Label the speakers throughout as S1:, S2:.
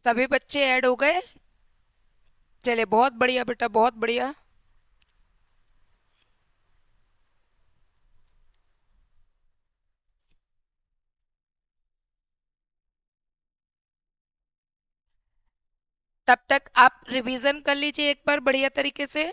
S1: सभी बच्चे ऐड हो गए। चलिए, बहुत बढ़िया बेटा, बहुत बढ़िया। तब तक आप रिवीजन कर लीजिए एक बार बढ़िया तरीके से।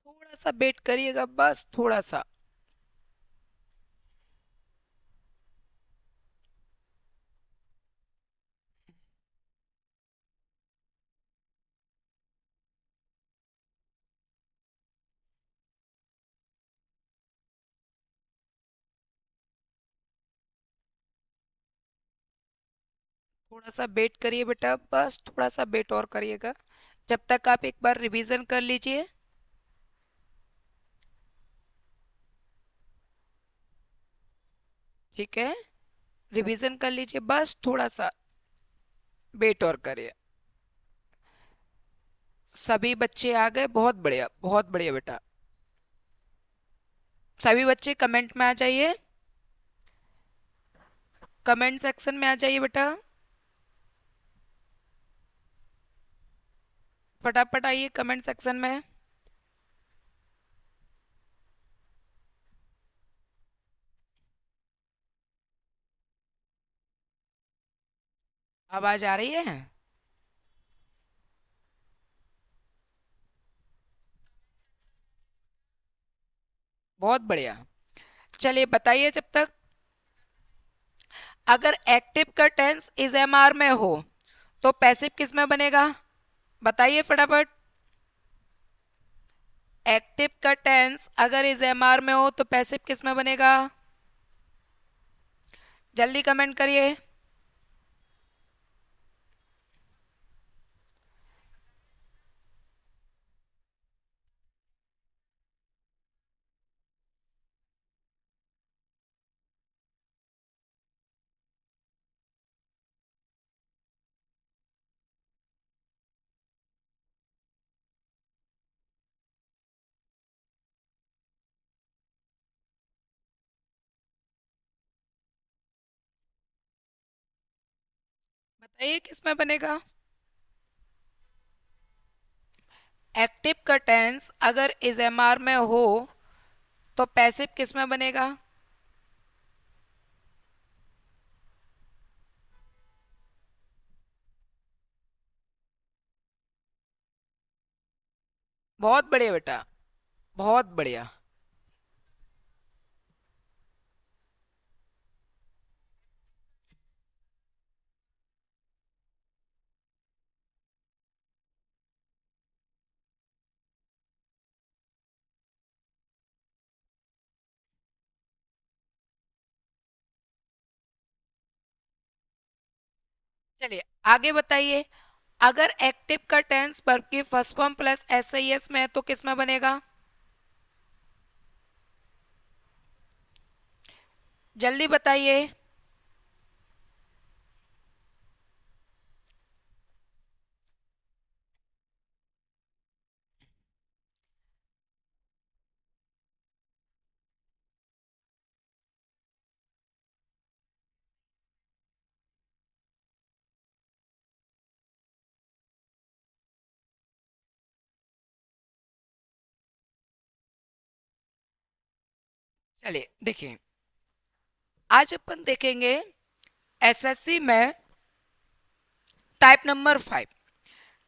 S1: थोड़ा सा वेट करिएगा, बस थोड़ा सा। थोड़ा सा वेट करिए बेटा, बस थोड़ा सा वेट और करिएगा, जब तक आप एक बार रिवीजन कर लीजिए। ठीक है, रिवीजन कर लीजिए, बस थोड़ा सा वेट और करिए। सभी बच्चे आ गए, बहुत बढ़िया, बहुत बढ़िया बेटा। सभी बच्चे कमेंट में आ जाइए, कमेंट सेक्शन में आ जाइए बेटा। फटाफट आइए कमेंट सेक्शन में। आवाज आ रही है? बहुत बढ़िया। चलिए बताइए जब तक। अगर एक्टिव का टेंस इज एम आर में हो तो पैसिव किस में बनेगा? बताइए फटाफट। एक्टिव का टेंस अगर इज एम आर में हो तो पैसिव किस में बनेगा? जल्दी कमेंट करिए। बताइए किस में बनेगा? एक्टिव का टेंस अगर इज एम आर में हो तो पैसिव किस में बनेगा? बहुत बढ़िया बेटा, बहुत बढ़िया। चलिए आगे बताइए। अगर एक्टिव का टेंस वर्ब की first form plus S I S में है तो किस में बनेगा? जल्दी बताइए। चलिए देखिए, आज अपन देखेंगे एसएससी में टाइप नंबर 5।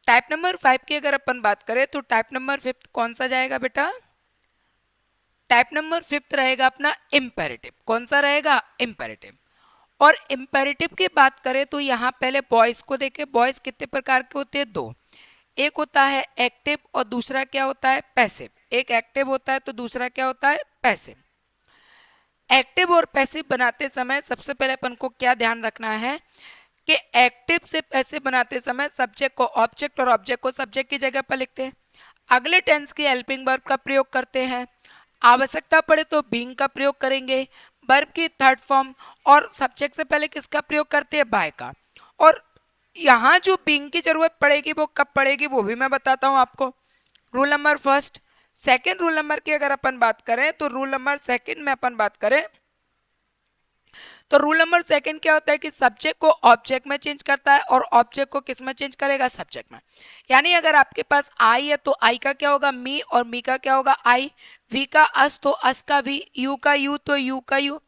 S1: टाइप नंबर 5 की अगर अपन बात करें तो टाइप नंबर 5 कौन सा जाएगा बेटा? टाइप नंबर 5 रहेगा अपना इम्पेरेटिव। कौन सा रहेगा? इम्पेरेटिव। और इम्पेरेटिव की बात करें तो यहाँ पहले बॉयज को देखें। बॉयज कितने प्रकार के होते हैं? दो। एक होता है एक्टिव और दूसरा क्या होता है? पैसिव। एक एक्टिव होता है तो दूसरा क्या होता है? पैसिव। एक्टिव और पैसिव बनाते समय सबसे पहले अपन को क्या ध्यान रखना है कि एक्टिव से पैसिव बनाते समय सब्जेक्ट को ऑब्जेक्ट और ऑब्जेक्ट को सब्जेक्ट की जगह पर लिखते हैं। अगले टेंस की हेल्पिंग वर्ब का प्रयोग करते हैं। आवश्यकता पड़े तो बीइंग का प्रयोग करेंगे। वर्ब की थर्ड फॉर्म। और सब्जेक्ट से पहले किसका प्रयोग करते हैं? बाय का। और यहाँ जो बीइंग की जरूरत पड़ेगी वो कब पड़ेगी वो भी मैं बताता हूँ आपको। Rule number first. Second rule number की अगर अपन बात करें तो रूल नंबर सेकेंड में अपन बात करें तो रूल नंबर सेकंड क्या होता है कि सब्जेक्ट को ऑब्जेक्ट में चेंज करता है और ऑब्जेक्ट को किस में चेंज करेगा? सब्जेक्ट में। यानी अगर आपके पास आई है तो आई का क्या होगा? मी। और मी का क्या होगा? आई। वी का अस तो अस का वी। यू का यू तो यू का यू।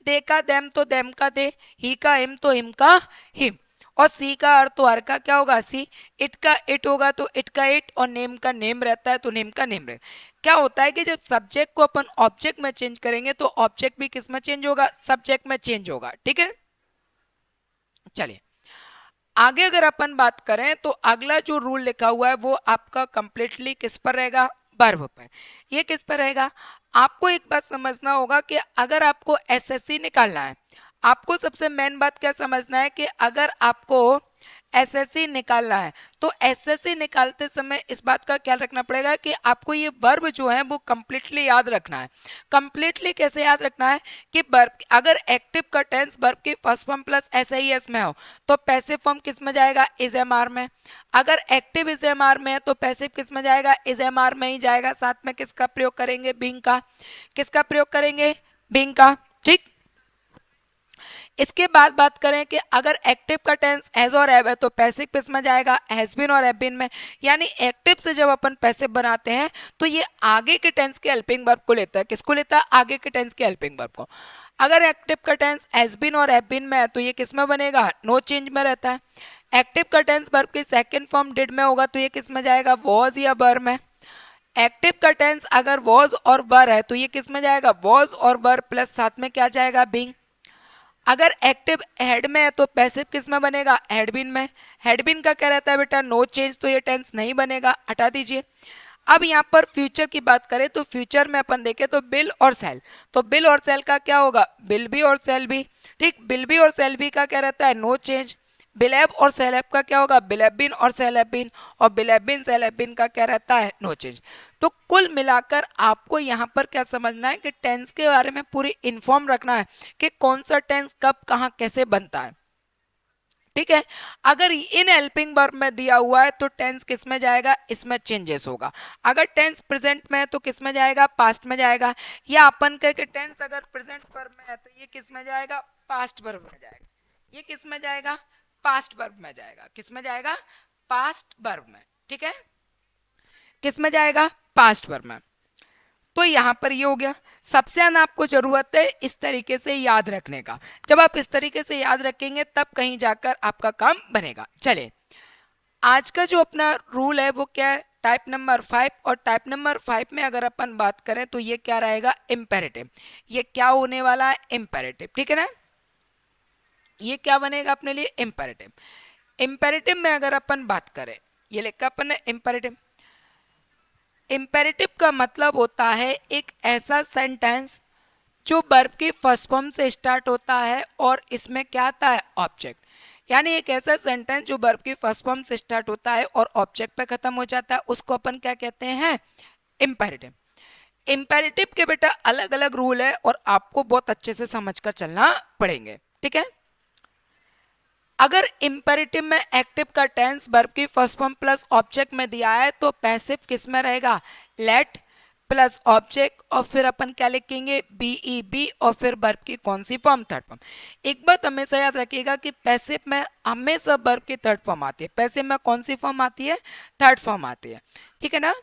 S1: दे का देम तो देम का दे। ही का हिम तो हिम का हिम। और सी का अर्थ तो हर का क्या होगा? सी। इट का इट होगा तो इट का इट। और नेम का नेम रहता है तो नेम का नेम रहता है। क्या होता है कि जब सब्जेक्ट को अपन ऑब्जेक्ट में चेंज करेंगे तो ऑब्जेक्ट भी किस में चेंज होगा? सब्जेक्ट में चेंज होगा। ठीक है। चलिए आगे अगर अपन बात करें तो अगला जो रूल लिखा हुआ है वो आपका कंप्लीटली किस पर रहेगा? वर्ब पर। ये किस पर रहेगा? आपको एक बात समझना होगा कि अगर आपको एसएससी निकालना है, आपको सबसे मेन बात क्या समझना है कि अगर आपको एसएससी निकालना है तो एसएससी निकालते समय इस बात का ख्याल रखना पड़ेगा कि आपको ये वर्ब जो है वो कंप्लीटली याद रखना है। कंप्लीटली कैसे याद रखना है कि वर्ब अगर एक्टिव का टेंस वर्ब की फर्स्ट फॉर्म प्लस एसआईएस में हो तो पैसिव फॉर्म किस में जाएगा? इज एम आर में। अगर एक्टिव इज एम आर में है तो पैसिव किस में जाएगा? इज एम आर में ही जाएगा। साथ में किसका प्रयोग करेंगे? बीइंग का। किसका प्रयोग करेंगे? बीइंग का। ठीक। इसके बाद बात करें कि अगर एक्टिव का टेंस हैज और हैव है तो पैसिव किस में जाएगा? हैज बीन और हैव बीन में। यानी एक्टिव से जब अपन पैसिव बनाते हैं तो ये आगे के टेंस के हेल्पिंग वर्ब को लेता है। किसको लेता है? आगे के टेंस के हेल्पिंग वर्ब को। अगर एक्टिव का टेंस हैज बीन और हैव बीन में है तो ये किस में बनेगा? नो चेंज में रहता है। एक्टिव का टेंस वर्ब की सेकंड फॉर्म डिड में होगा तो ये किस में जाएगा? वॉज या वर में। एक्टिव का टेंस अगर वॉज और वर है तो ये किस में जाएगा? वॉज और वर प्लस साथ में क्या जाएगा? बीइंग। अगर एक्टिव हेड में है तो पैसिव किस में बनेगा? हेडबिन में। हेडबिन का क्या रहता है बेटा? No change. तो ये टेंस नहीं बनेगा, हटा दीजिए। अब यहाँ पर फ्यूचर की बात करें तो फ्यूचर में अपन देखें तो बिल और सेल। तो बिल और सेल का क्या होगा? बिल भी और सेल भी। ठीक। बिल भी और सेल भी का क्या रहता है? No change. बिलेब और सेलेब का क्या होगा? बिलेबिन और सेलेबिन। और बिलेबिन सेलेबिन का क्या रहता है? No change. तो कुल मिलाकर आपको यहाँ पर क्या समझना है कि टेंस के बारे में पूरी इन्फॉर्म रखना है कि कौन सा टेंस कब कहाँ कैसे बनता है। ठीक है। अगर इन हेल्पिंग वर्ब में दिया हुआ है तो टेंस किस में जाएगा? इसमें चेंजेस होगा। अगर टेंस प्रेजेंट में है तो किस में जाएगा? पास्ट में जाएगा। या अपन कह के टेंस अगर प्रेजेंट वर्ब में है तो ये किस में जाएगा? पास्ट वर्ब में जाएगा। ये किस में जाएगा? पास्ट वर्ब में जाएगा। किस में जाएगा? पास्ट वर्ब में। ठीक है। किस में जाएगा? पास्ट वर्ब में। तो यहाँ पर ये हो गया। सबसे ज्यादा आपको जरूरत है इस तरीके से याद रखने का। जब आप इस तरीके से याद रखेंगे तब कहीं जाकर आपका काम बनेगा। चले आज का जो अपना रूल है वो क्या है? Type number 5। और टाइप नंबर 5 में अगर अपन बात करें तो ये क्या रहेगा? इम्पेरेटिव। ये क्या होने वाला है? इम्पेरेटिव। ठीक है ना। ये क्या बनेगा अपने लिए? इम्पेरेटिव। इम्पेरेटिव में अगर अपन बात करें, ये लिखा अपन ने इम्पेरेटिव। इम्पेरेटिव का मतलब होता है एक ऐसा सेंटेंस जो वर्ब की फर्स्ट फॉर्म से स्टार्ट होता है और इसमें क्या आता है? ऑब्जेक्ट। यानी एक ऐसा सेंटेंस जो वर्ब की फर्स्ट फॉर्म से स्टार्ट होता है और ऑब्जेक्ट पे खत्म हो जाता है, उसको अपन क्या कहते हैं, इंपेरेटिव। इंपेरेटिव के बेटा अलग अलग रूल है और आपको बहुत अच्छे से समझकर चलना पड़ेंगे, ठीक है। अगर इंपेरेटिव में एक्टिव का टेंस वर्ब की फर्स्ट फॉर्म प्लस ऑब्जेक्ट में दिया है तो पैसिव किस में रहेगा, लेट प्लस ऑब्जेक्ट और फिर अपन क्या लिखेंगे, बी और फिर वर्ब की कौन सी फॉर्म, थर्ड फॉर्म। एक बात हमेशा याद रखिएगा कि पैसिव में हमेशा वर्ब की थर्ड फॉर्म आती है। पैसिव में कौन सी फॉर्म आती है, थर्ड फॉर्म आती है, ठीक है ना।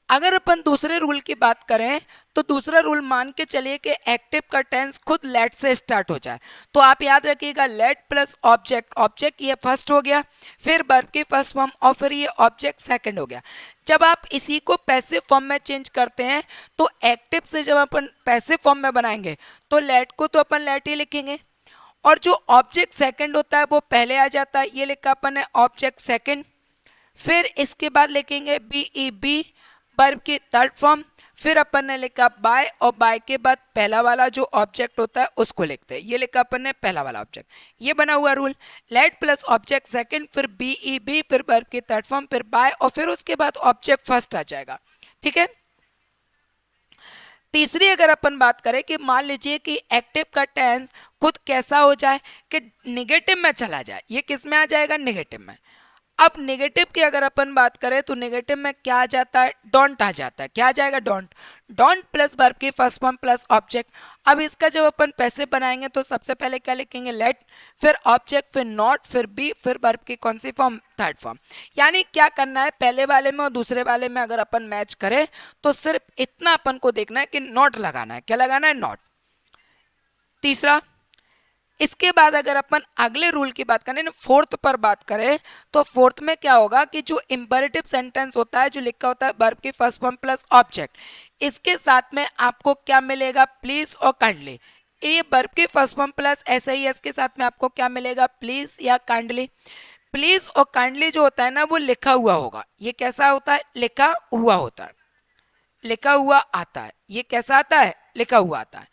S1: अगर अपन दूसरे रूल की बात करें तो दूसरा रूल मान के चलिए कि एक्टिव का टेंस खुद लेट से स्टार्ट हो जाए, तो आप याद रखिएगा लेट प्लस ऑब्जेक्ट, ऑब्जेक्ट ये फर्स्ट हो गया, फिर वर्ब की फर्स्ट फॉर्म और फिर ये ऑब्जेक्ट सेकंड हो गया। जब आप इसी को पैसिव फॉर्म में चेंज करते हैं तो एक्टिव से जब अपन पैसिव फॉर्म में बनाएंगे तो लेट को तो अपन लेट ही लिखेंगे और जो ऑब्जेक्ट सेकंड होता है वो पहले आ जाता है, ये लिखा अपन है ऑब्जेक्ट सेकंड। फिर इसके बाद लिखेंगे बी वर्ब की थर्ड फॉर्म, फिर अपन ने लिखा बाय और बाय के बाद पहला वाला जो ऑब्जेक्ट होता है उसको लिखते हैं, ये लिखा अपन ने पहला वाला ऑब्जेक्ट। ये बना हुआ rule, late plus object second, फिर बी फिर वर्ब की थर्ड फॉर्म, फिर बाय और फिर उसके बाद ऑब्जेक्ट फर्स्ट आ जाएगा, ठीक है। तीसरी अगर अपन बात करें कि मान लीजिए कि एक्टिव का टेंस खुद कैसा हो जाए कि निगेटिव में चला जाए, ये किस में आ जाएगा, निगेटिव में। अब नेगेटिव की अगर अपन बात करें तो नेगेटिव में क्या आ जाता है, डोंट आ जाता है। क्या आ जाएगा, डोंट। डोंट प्लस वर्ब की फर्स्ट फॉर्म प्लस ऑब्जेक्ट। अब इसका जब अपन पैसिव बनाएंगे तो सबसे पहले क्या लिखेंगे, लेट, फिर ऑब्जेक्ट, फिर नॉट, फिर बी, फिर वर्ब की कौन सी फॉर्म, थर्ड फॉर्म। यानी क्या करना है, पहले वाले में और दूसरे वाले में अगर अपन मैच करें तो सिर्फ इतना अपन को देखना है कि नॉट लगाना है। क्या लगाना है, नॉट। तीसरा, इसके बाद अगर अपन अगले रूल की बात करें ना, फोर्थ पर बात करें तो फोर्थ में क्या होगा कि जो इंपेरेटिव सेंटेंस होता है जो लिखा होता है वर्ब की फर्स्ट फॉर्म प्लस ऑब्जेक्ट, इसके साथ में आपको क्या मिलेगा, प्लीज और काइंडली। ये वर्ब की फर्स्ट फॉर्म प्लस एस के साथ में आपको क्या मिलेगा, प्लीज या काइंडली। प्लीज और काइंडली जो होता है ना वो लिखा हुआ होगा। ये कैसा होता है, लिखा हुआ होता है, लिखा हुआ आता है। ये कैसा आता है, लिखा हुआ आता है।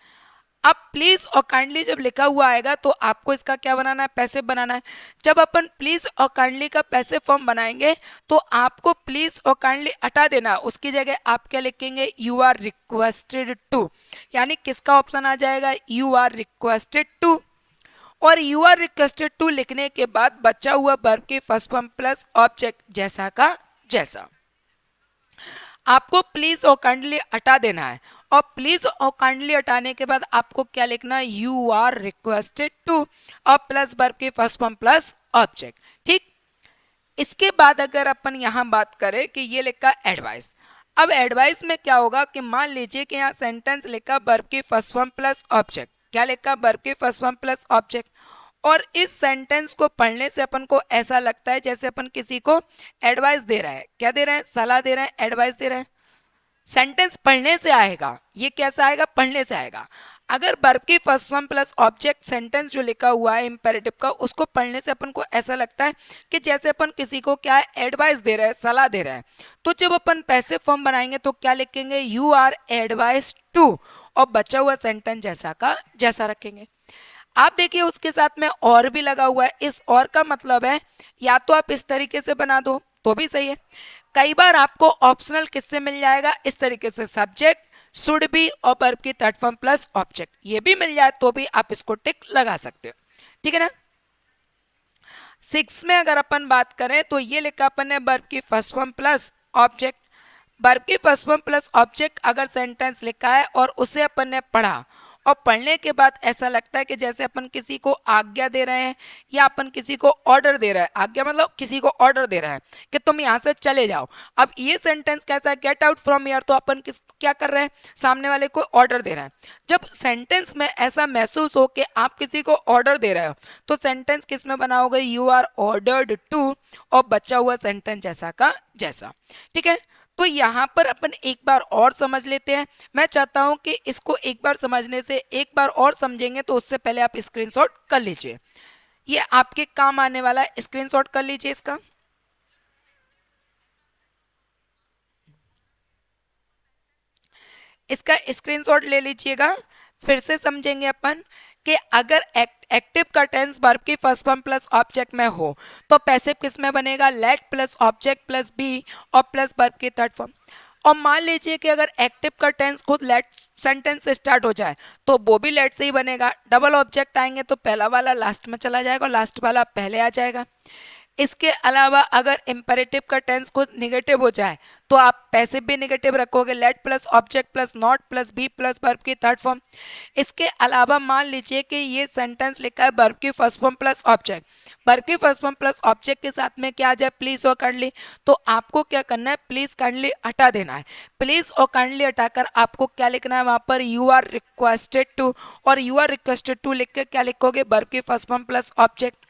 S1: अब प्लीज और काइंडली जब लिखा हुआ आएगा तो आपको इसका क्या बनाना है, पैसिव बनाना है। जब अपन प्लीज और काइंडली का पैसिव फॉर्म बनाएंगे तो आपको प्लीज और काइंडली हटा देना, उसकी जगह आप क्या लिखेंगे, यू आर रिक्वेस्टेड टू। यानी किसका ऑप्शन आ जाएगा, यू आर रिक्वेस्टेड टू। और यू आर रिक्वेस्टेड टू लिखने के बाद बचा हुआ वर्ब की फर्स्ट फॉर्म प्लस ऑब्जेक्ट जैसा का जैसा। आपको प्लीज और काइंडली हटा देना है और प्लीज और काइंडली हटाने के बाद आपको क्या लिखना है, यू आर रिक्वेस्टेड टू और प्लस वर्ब के फर्स्ट फॉर्म प्लस ऑब्जेक्ट, ठीक। इसके बाद अगर अपन यहां बात करें कि ये लिखा एडवाइस। अब एडवाइस में क्या होगा कि मान लीजिए कि यहाँ सेंटेंस लिखा वर्ब की फर्स्ट फॉर्म प्लस ऑब्जेक्ट। क्या लिखा, वर्ब की फर्स्ट फॉर्म प्लस ऑब्जेक्ट। और इस सेंटेंस को पढ़ने से अपन को ऐसा लगता है जैसे अपन किसी को एडवाइस दे रहे हैं। क्या दे रहे हैं, सलाह दे रहे हैं, एडवाइस दे रहे हैं। सेंटेंस पढ़ने से आएगा, ये कैसा आएगा, पढ़ने से आएगा। अगर वर्ब की first form plus object sentence जो लिखा हुआ है इंपेरेटिव का, उसको पढ़ने से अपन को ऐसा लगता है कि जैसे अपन किसी को क्या है, एडवाइस दे रहे हैं, सलाह दे रहे हैं। तो जब अपन पैसिव फॉर्म बनाएंगे तो क्या लिखेंगे, यू आर एडवाइस टू और बचा हुआ सेंटेंस जैसा का जैसा रखेंगे। आप देखिए उसके साथ में और भी लगा हुआ है। इस और का मतलब है या तो आप इस तरीके से बना दो तो भी सही है। कई बार आपको ऑप्शनल किससे मिल जाएगा, इस तरीके से, सब्जेक्ट, शुड बी और वर्ब की थर्ड फॉर्म प्लस ऑब्जेक्ट, ये भी मिल जाए तो भी आप इसको टिक लगा सकते हो, ठीक है ना। 6 में अगर अपन बात करें तो ये लिखा अपन ने वर्ब की first form plus object. Verb की फर्स्ट फॉर्म प्लस ऑब्जेक्ट अगर सेंटेंस लिखा है और उसे अपन ने पढ़ा और पढ़ने के बाद ऐसा लगता है कि जैसे अपन किसी को आज्ञा दे रहे हैं या अपन किसी को ऑर्डर दे रहे हैं। आज्ञा मतलब किसी को ऑर्डर दे रहा है कि तुम यहाँ से चले जाओ। अब ये सेंटेंस कैसा है, गेट आउट फ्रॉम हियर, तो अपन किस क्या कर रहे हैं, सामने वाले को ऑर्डर दे रहे हैं। जब सेंटेंस में ऐसा महसूस हो कि आप किसी को ऑर्डर दे रहे हो तो सेंटेंस किस में बना होगा, यू आर ऑर्डर्ड टू और बचा हुआ सेंटेंस जैसा का जैसा, ठीक है। तो यहाँ पर अपन एक बार और समझ लेते हैं। मैं चाहता हूं कि इसको एक बार समझने से एक बार और समझेंगे, तो उससे पहले आप स्क्रीनशॉट कर लीजिए, ये आपके काम आने वाला है। स्क्रीनशॉट कर लीजिए इसका। इसका स्क्रीनशॉट ले लीजिएगा, फिर से समझेंगे अपन कि अगर एक्टिव का टेंस वर्ब की फर्स्ट फॉर्म प्लस ऑब्जेक्ट में हो तो पैसिव किस में बनेगा, let plus object plus be और प्लस वर्ब की थर्ड फॉर्म। और मान लीजिए कि अगर एक्टिव का टेंस खुद लेट सेंटेंस से स्टार्ट हो जाए तो वो भी लेट से ही बनेगा। डबल ऑब्जेक्ट आएंगे तो पहला वाला लास्ट में चला जाएगा और लास्ट वाला पहले आ जाएगा। इसके अलावा अगर इंपेरेटिव का टेंस खुद निगेटिव हो जाए तो आप पैसिव भी निगेटिव रखोगे, let plus object plus not plus be plus verb की थर्ड फॉर्म। इसके अलावा मान लीजिए कि ये सेंटेंस लिखा है वर्ब की first form plus object, verb की फर्स्ट फॉर्म प्लस ऑब्जेक्ट के साथ में क्या आ जाए, प्लीज और काइंडली, तो आपको क्या करना है, प्लीज काइंडली हटा देना है। प्लीज और काइंडली हटाकर आपको क्या लिखना है, वहां पर यू आर रिक्वेस्टेड टू, और यू आर रिक्वेस्टेड टू लिख के क्या लिखोगे, वर्ब की फर्स्ट फॉर्म प्लस ऑब्जेक्ट।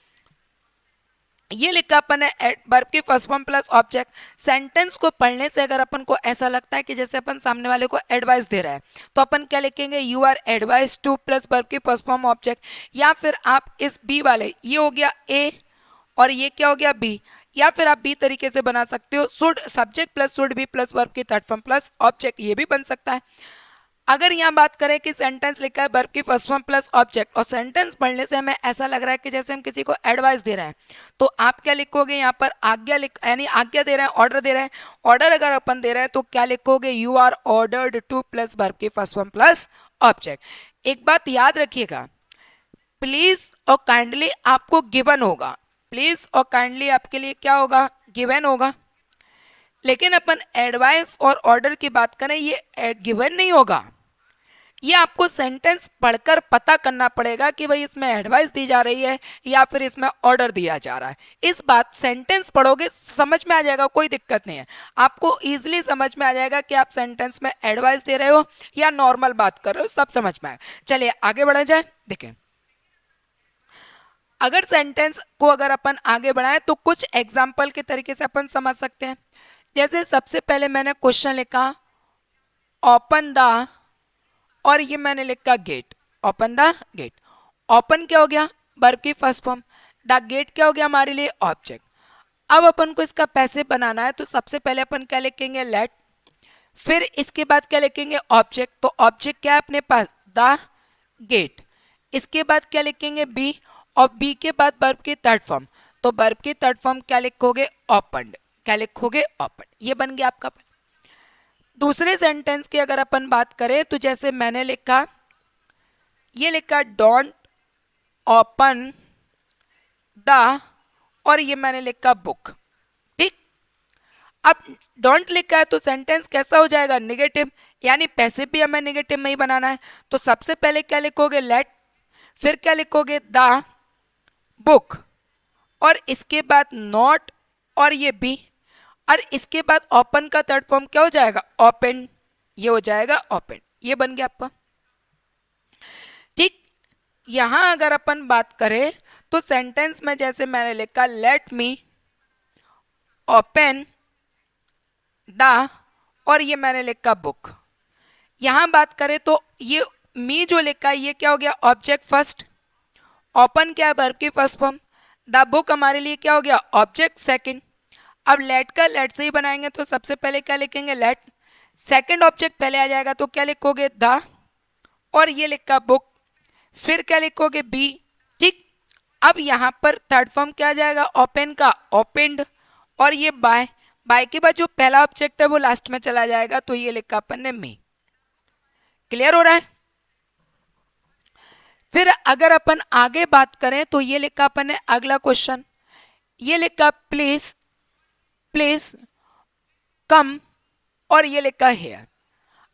S1: ये लिखा अपन है वर्ब की first form plus object. Sentence को पढ़ने से अगर अपन को ऐसा लगता है कि जैसे अपन सामने वाले को एडवाइस दे रहा है तो अपन क्या लिखेंगे, you are advise to plus verb की फर्स्ट फॉर्म ऑब्जेक्ट। या फिर आप इस बी वाले, ये हो गया ए और ये क्या हो गया बी, या फिर आप बी तरीके से बना सकते हो, should subject plus should be plus verb की थर्ड फॉर्म प्लस ऑब्जेक्ट, ये भी बन सकता है। अगर यहाँ बात करें कि सेंटेंस लिखा है वर्ब की फर्स्ट फॉर्म प्लस ऑब्जेक्ट और सेंटेंस पढ़ने से हमें ऐसा लग रहा है कि जैसे हम किसी को एडवाइस दे रहे हैं तो आप क्या लिखोगे, यहाँ पर आज्ञा लिख, यानी आज्ञा दे रहे हैं, ऑर्डर दे रहे हैं। ऑर्डर अगर अपन दे रहे हैं तो क्या लिखोगे, you are ordered to plus verb की फर्स्ट फॉर्म प्लस ऑब्जेक्ट। एक बात याद रखिएगा, प्लीज और काइंडली आपको गिवन होगा, प्लीज और काइंडली आपके लिए क्या होगा, गिवन होगा। लेकिन अपन एडवाइस और ऑर्डर की बात करें, ये गिवन नहीं होगा, ये आपको सेंटेंस पढ़कर पता करना पड़ेगा कि भाई इसमें एडवाइस दी जा रही है या फिर इसमें ऑर्डर दिया जा रहा है। इस बात सेंटेंस पढ़ोगे समझ में आ जाएगा, कोई दिक्कत नहीं है, आपको इजीली समझ में आ जाएगा कि आप सेंटेंस में एडवाइस दे रहे हो या नॉर्मल बात कर रहे हो, सब समझ में आएगा। चलिए आगे बढ़ा जाए। देखें, अगर सेंटेंस को अगर अपन आगे बढ़ाएं तो कुछ एग्जाम्पल के तरीके से अपन समझ सकते हैं। जैसे सबसे पहले मैंने क्वेश्चन लिखा ओपन द, और ये मैंने लिखा gate, open the gate. Open क्या हो गया, वर्ब की फर्स्ट फॉर्म, द गेट क्या हो गया हमारे लिए ऑब्जेक्ट। अब अपन को इसका पैसिव बनाना है तो सबसे पहले अपन क्या लिखेंगे, लेट, फिर इसके बाद क्या लिखेंगे, ऑब्जेक्ट, तो ऑब्जेक्ट क्या है अपने पास, द गेट। इसके बाद क्या लिखेंगे, बी, और बी के बाद वर्ब की थर्ड फॉर्म, तो वर्ब की थर्ड फॉर्म क्या लिखोगे, ओपनड, क्या लिखोगे, ओपन। ये बन गया आपका। दूसरे सेंटेंस की अगर अपन बात करें तो जैसे मैंने लिखा, ये लिखा डोंट ओपन द, और ये मैंने लिखा बुक, ठीक। अब डोंट लिखा है तो सेंटेंस कैसा हो जाएगा, निगेटिव, यानी पैसिव भी हमें निगेटिव में ही बनाना है। तो सबसे पहले क्या लिखोगे, लेट, फिर क्या लिखोगे, द बुक, और इसके बाद नॉट, और ये बी, और इसके बाद ओपन का थर्ड फॉर्म क्या हो जाएगा, ओपन, ये हो जाएगा ओपन। ये बन गया आपका, ठीक। यहां अगर अपन बात करें तो सेंटेंस में जैसे मैंने लिखा लेट मी ओपन द, और ये मैंने लिखा बुक। यहां बात करें तो ये मी जो लिखा है ये क्या हो गया, ऑब्जेक्ट फर्स्ट, ओपन क्या है वर्ब की फर्स्ट फॉर्म, द बुक हमारे लिए क्या हो गया, ऑब्जेक्ट सेकंड। अब लेट का लेट से ही बनाएंगे तो सबसे पहले क्या लिखेंगे, लेट, सेकंड ऑब्जेक्ट पहले आ जाएगा तो क्या लिखोगे, द, और ये लिखा बुक, फिर क्या लिखोगे, बी, ठीक। अब यहाँ पर थर्ड फॉर्म क्या आ जाएगा, ओपन का ओपेंड, और ये बाय, बाय के बाद जो पहला ऑब्जेक्ट है वो लास्ट में चला जाएगा, तो ये लिखा अपन ने मी। क्लियर हो रहा है। फिर अगर अपन आगे बात करें तो ये लिखा अपन ने अगला क्वेश्चन, ये लिखा प्लीज, प्लीज कम, और ये लिखा हेयर।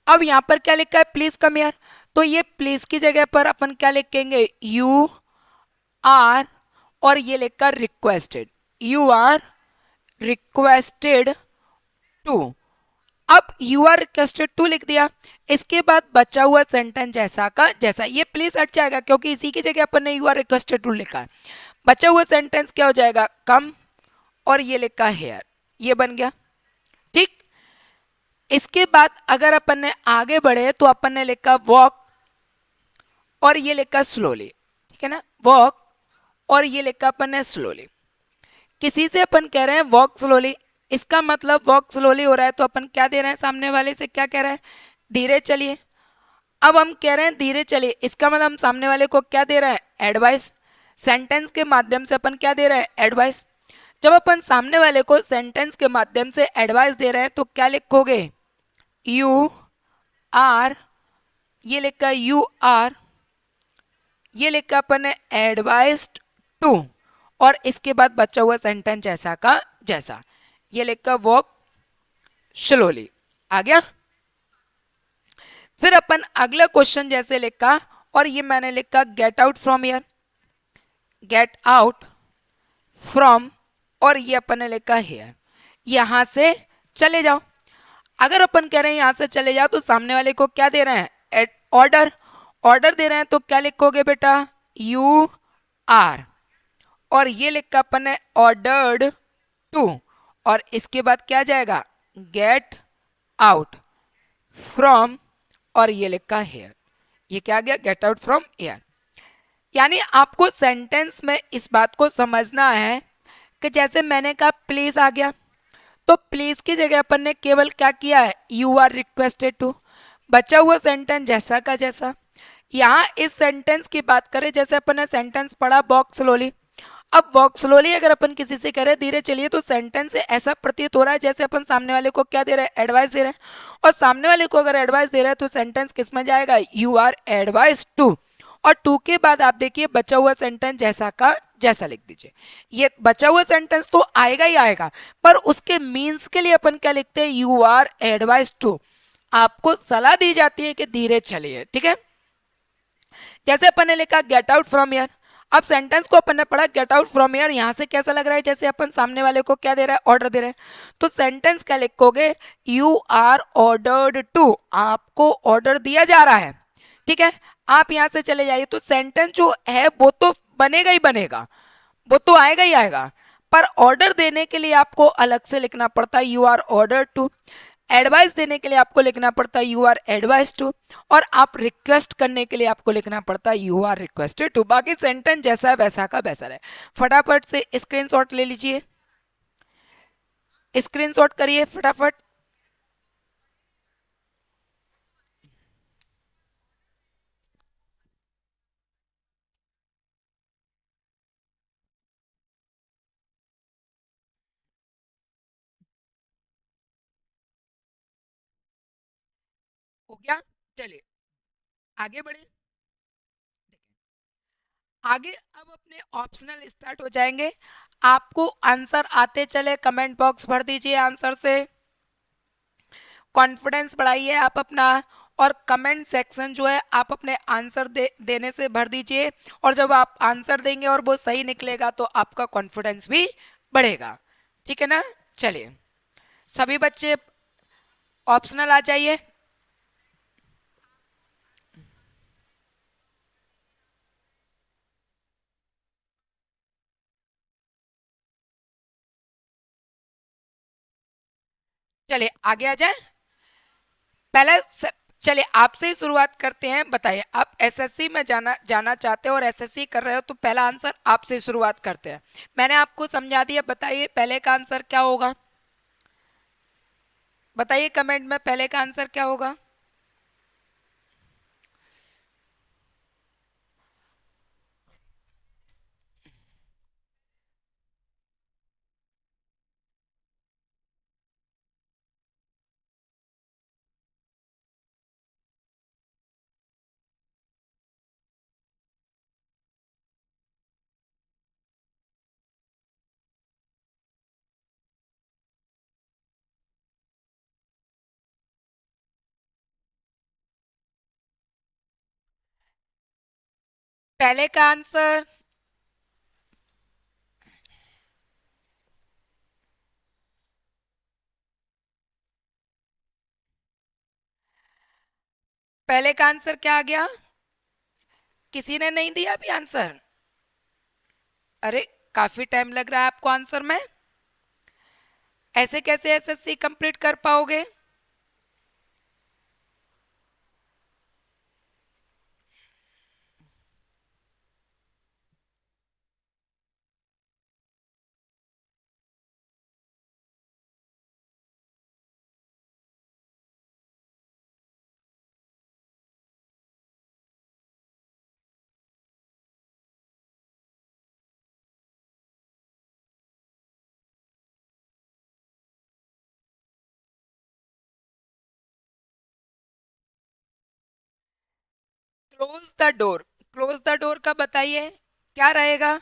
S1: अब यहां पर क्या लिखा है, प्लीज कम हेयर, तो ये प्लीज की जगह पर अपन क्या लिखेंगे, यू आर, और ये लिखा requested, you are requested to. अब यू आर रिक्वेस्टेड टू लिख दिया, इसके बाद बचा हुआ सेंटेंस जैसा का जैसा, ये प्लीज हट जाएगा क्योंकि इसी की जगह अपन ने यू आर रिक्वेस्टेड टू लिखा है। बचा हुआ सेंटेंस क्या हो जाएगा, कम, और ये लिखा हेयर, ये बन गया, ठीक। इसके बाद अगर अपन ने आगे बढ़े तो अपन ने लिखा वॉक, और ये लिखा स्लोली, ठीक है ना, वॉक, और ये लिखा अपन ने स्लोली। किसी से अपन कह रहे हैं वॉक स्लोली, इसका मतलब वॉक स्लोली हो रहा है तो अपन क्या दे रहे हैं, सामने वाले से क्या कह रहे हैं, धीरे चलिए। अब हम कह रहे हैं धीरे चलिए, इसका मतलब हम सामने वाले को क्या दे रहे हैं, एडवाइस। सेंटेंस के माध्यम से अपन क्या दे रहे हैं, एडवाइस। जब अपन सामने वाले को सेंटेंस के माध्यम से एडवाइस दे रहे हैं तो क्या लिखोगे, यू आर, ये लिखा यू आर, ये लिखा अपन ने एडवाइस्ड टू, और इसके बाद बचा हुआ सेंटेंस जैसा का जैसा, ये लिखा वॉक स्लोली। आ गया। फिर अपन अगला क्वेश्चन जैसे लिखा, और ये मैंने लिखा get out from here, get out from, और ये अपन ने लिखा हियर, यहां से चले जाओ। अगर अपन कह रहे हैं यहां से चले जाओ तो सामने वाले को क्या दे रहे हैं, ऑर्डर। ऑर्डर दे रहे हैं तो क्या लिखोगे बेटा, यू आर, और ये लिखा अपन ने ऑर्डर्ड टू, और इसके बाद क्या जाएगा, गेट आउट फ्रॉम, और ये लिखा हेयर, ये क्या गया, गेट आउट फ्रॉम एयर। यानी आपको सेंटेंस में इस बात को समझना है कि जैसे मैंने कहा प्लीज आ गया, तो प्लीज की जगह अपन ने केवल क्या किया है, यू आर रिक्वेस्टेड टू, बचा हुआ सेंटेंस जैसा का जैसा। यहाँ इस सेंटेंस की बात करें, जैसे अपन ने सेंटेंस पढ़ा वॉक स्लोली, अब वॉक स्लोली अगर अपन किसी से कह रहे धीरे चलिए, तो सेंटेंस से ऐसा प्रतीत हो रहा है जैसे अपन सामने वाले को क्या दे रहे हैं, एडवाइस दे रहे हैं। और सामने वाले को अगर एडवाइस दे रहे हैं तो सेंटेंस किस में जाएगा, यू आर एडवाइस टू, और टू के बाद आप देखिए बचा हुआ सेंटेंस जैसा का जैसा लिख दीजिए। ये बचा हुआ सेंटेंस तो आएगा ही आएगा, पर उसके मीन्स के लिए अपन क्या लिखते हैं, यू आर एडवाइस टू, आपको सलाह दी जाती है कि धीरे चलिए, ठीक है। जैसे अपन ने लिखा गेट आउट फ्रॉम हियर, अब सेंटेंस को अपन ने पढ़ा गेट आउट फ्रॉम हियर, यहां से कैसा लग रहा है, जैसे अपन सामने वाले को क्या दे रहा है, ऑर्डर दे रहे हैं। तो सेंटेंस क्या लिखोगे, यू आर ऑर्डर्ड टू, आपको ऑर्डर दिया जा रहा है, ठीक है। आप यहां से चले जाइए, तो सेंटेंस जो है वो तो बनेगा ही बनेगा, वो तो आएगा ही आएगा, पर ऑर्डर देने के लिए आपको अलग से लिखना पड़ता है, you are order to. Advice देने के लिए आपको लिखना पड़ता है, यू आर एडवाइस टू, और आप रिक्वेस्ट करने के लिए आपको लिखना पड़ता है, यू आर रिक्वेस्टेड टू। बाकी सेंटेंस जैसा है वैसा का वैसा रहे। फटाफट से स्क्रीनशॉट ले लीजिए, स्क्रीनशॉट करिए फटाफट। हो गया, चलिए आगे बढ़े। आगे अब अपने ऑप्शनल स्टार्ट हो जाएंगे, आपको आंसर आते चले कमेंट बॉक्स भर दीजिए आंसर से, कॉन्फिडेंस बढ़ाइए आप अपना, और कमेंट सेक्शन जो है आप अपने आंसर देने से भर दीजिए, और जब आप आंसर देंगे और वो सही निकलेगा तो आपका कॉन्फिडेंस भी बढ़ेगा, ठीक है ना। चलिए सभी बच्चे ऑप्शनल आ जाइए। चलिए आगे आ जाए, पहले चलिए आपसे ही शुरुआत करते हैं। बताइए आप एसएससी में जाना जाना चाहते हो और एसएससी कर रहे हो, तो पहला आंसर आपसे शुरुआत करते हैं। मैंने आपको समझा दिया, बताइए पहले का आंसर क्या होगा, बताइए कमेंट में पहले का आंसर क्या होगा। पहले का आंसर, पहले का आंसर क्या आ गया, किसी ने नहीं दिया अभी आंसर, अरे काफी टाइम लग रहा है आपको आंसर में, ऐसे कैसे एसएससी कंप्लीट कर पाओगे। Close the door, close the door का बताइए क्या रहेगा?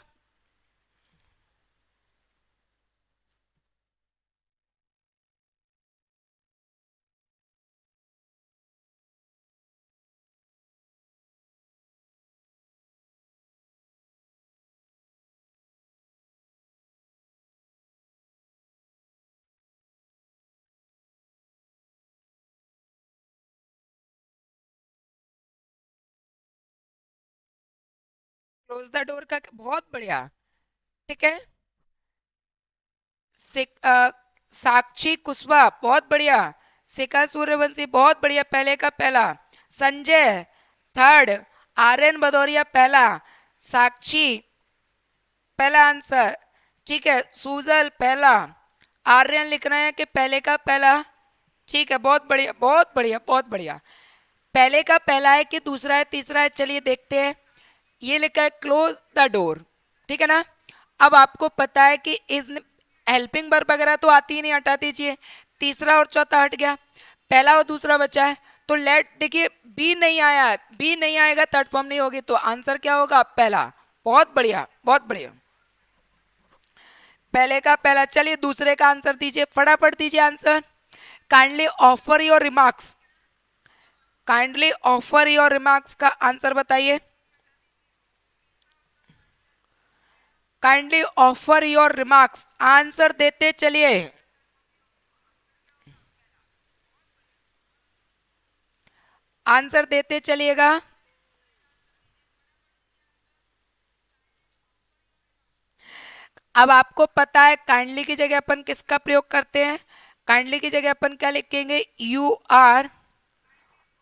S1: क्लोज द डोर का बहुत बढ़िया। ठीक है। साक्षी कुशवाहा बहुत बढ़िया। शिखा सूर्यवंशी बहुत बढ़िया, पहले का पहला। संजय थर्ड। आर्यन भदौरिया पहला। साक्षी पहला आंसर। ठीक है, सुजल पहला। आर्यन लिख रहे हैं कि पहले का पहला। ठीक है, बहुत बढ़िया बहुत बढ़िया बहुत बढ़िया। पहले का पहला है कि दूसरा है तीसरा है, चलिए देखते हैं। ये लिखा है क्लोज द डोर, ठीक है ना। अब आपको पता है कि इस हेल्पिंग वर्ब वगैरह तो आती ही नहीं, हटा दीजिए। तीसरा और चौथा हट गया, पहला और दूसरा बचा है। तो लेट, देखिए बी नहीं आया है, बी नहीं आएगा थर्ड फॉर्म नहीं होगी, तो आंसर क्या होगा? पहला। बहुत बढ़िया बहुत बढ़िया, पहले का पहला। चलिए दूसरे का आंसर दीजिए, फटाफट दीजिए answer. Kindly offer your remarks, kindly offer your remarks का आंसर बताइए। Kindly offer your remarks, answer देते चलिए। आंसर देते चलिएगा। अब आपको पता है काइंडली की जगह अपन किसका प्रयोग करते हैं? काइंडली की जगह अपन क्या लिखेंगे? यू आर,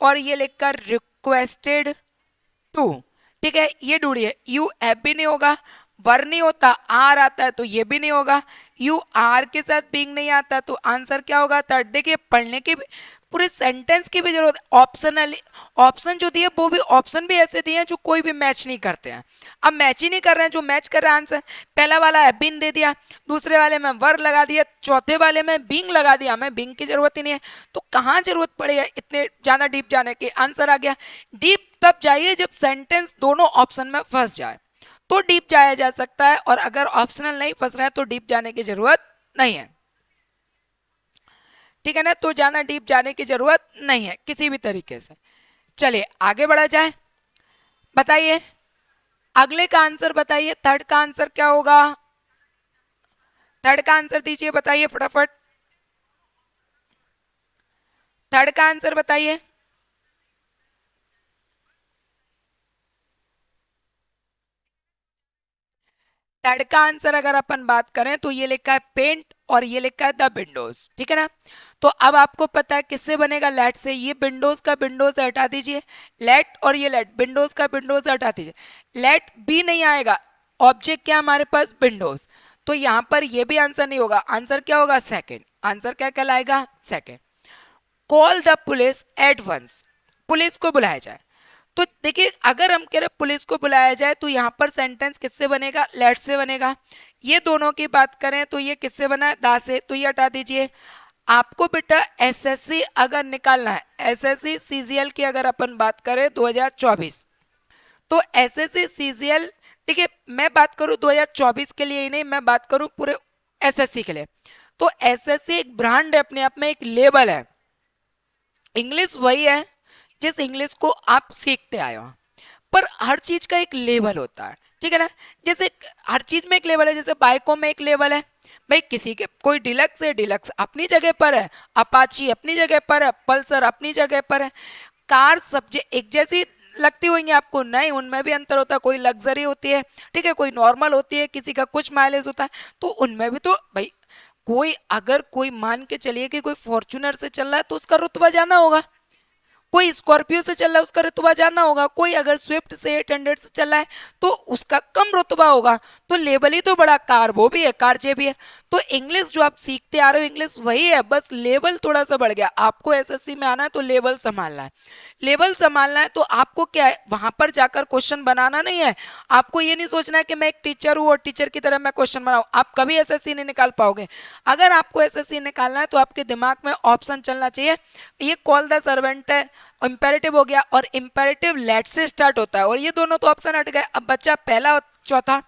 S1: और ये लिखकर रिक्वेस्टेड टू। ठीक है, ये ढूंढिए। यू हैव भी नहीं होगा, वर नहीं होता, आर आता है तो ये भी नहीं होगा, यू आर के साथ बीइंग नहीं आता, तो आंसर क्या होगा? थर्ड। देखिए पढ़ने की पूरे सेंटेंस की भी जरूरत, ऑप्शनल ऑप्शन जो दिए वो भी ऑप्शन भी ऐसे दिए हैं जो कोई भी मैच नहीं करते हैं। अब मैच ही नहीं कर रहे हैं, जो मैच कर रहा है आंसर, पहला वाला है बिन दे दिया, दूसरे वाले में वर लगा दिया, चौथे वाले में बींग लगा दिया, हमें बींग की जरूरत ही नहीं है, तो कहाँ जरूरत पड़ी है इतने ज्यादा डीप जाने की? आंसर आ गया। डीप तब जाइए जब सेंटेंस दोनों ऑप्शन में फंस जाए, तो डीप जाया जा सकता है, और अगर ऑप्शनल नहीं फंस रहा है तो डीप जाने की जरूरत नहीं है। ठीक है ना, तो जाना डीप जाने की जरूरत नहीं है किसी भी तरीके से। चलिए आगे बढ़ा जाए, बताइए अगले का आंसर बताइए, थर्ड का आंसर क्या होगा? थर्ड का आंसर दीजिए, बताइए फटाफट, थर्ड का आंसर बताइए। थर्ड का आंसर अगर अपन बात करें तो ये लिखा है पेंट, और ये लिखा है द विंडोज, ठीक है ना। तो अब आपको पता है किससे बनेगा? लेट से। ये विंडोज का विंडोज हटा दीजिए, लेट, और ये लेट, विंडोज का विंडोज हटा दीजिए, लेट बी नहीं आएगा, ऑब्जेक्ट क्या हमारे पास? विंडोज। तो यहां पर ये भी आंसर नहीं होगा, आंसर क्या होगा? सेकेंड। आंसर क्या कहलाएगा? Second. Call the police at once, police को बुलाया जाए। तो देखिए अगर हम कह रहे पुलिस को बुलाया जाए तो यहाँ पर सेंटेंस किससे बनेगा? लेट से बनेगा। ये दोनों की बात करें तो ये किससे बना है? दा से, तो ये हटा दीजिए। आपको बेटा एसएससी अगर निकालना है, एसएससी सीजीएल की अगर अपन बात करें 2024, तो एसएससी सीजीएल, देखिए मैं बात करूं 2024 के लिए ही नहीं, मैं बात करूं पूरे एसएससी के लिए, तो एसएससी एक ब्रांड है अपने आप में, एक लेबल है। इंग्लिश वही है जिस इंग्लिश को आप सीखते आए हो, पर हर चीज का एक लेवल होता है, ठीक है ना। जैसे हर चीज में एक लेवल है, जैसे बाइकों में एक लेवल है भाई, किसी के कोई डिलक्स है, डिलक्स अपनी जगह पर है, अपाची अपनी जगह पर है, पल्सर अपनी जगह पर है। कार सब एक जैसी लगती होंगी आपको? नहीं, उनमें भी अंतर होता है, कोई लग्जरी होती है, ठीक है, कोई नॉर्मल होती है, किसी का कुछ माइलेज होता है, तो उनमें भी तो भाई कोई अगर कोई मान के चलिए कि कोई फॉर्च्यूनर से चल रहा है तो उसका रुतबा जाना होगा, कोई स्कॉर्पियो से चल रहा है उसका रुतबा जानना होगा, कोई अगर स्विफ्ट से 800 से चल रहा है तो उसका कम रुतबा होगा। तो लेवल ही तो बड़ा, कार वो भी है, कार जे भी है। तो इंग्लिश जो आप सीखते आ रहे हो इंग्लिश वही है, बस लेवल थोड़ा सा बढ़ गया। आपको एसएससी में आना है तो लेवल संभालना है, लेवल संभालना है, तो आपको क्या है वहां पर जाकर क्वेश्चन बनाना नहीं है। आपको ये नहीं सोचना है कि मैं एक टीचर हूँ और टीचर की तरह मैं क्वेश्चन बनाऊँ, आप कभी एसएससी नहीं निकाल पाओगे। अगर आपको एसएससी निकालना है तो आपके दिमाग में ऑप्शन चलना चाहिए, ये कॉल द सर्वेंट है, इंपेरेटिव हो गया, और इंपेरेटिव लेट से स्टार्ट होता है, और ये दोनों तो ऑप्शन हट गए। अब बच्चा पहला चौथा,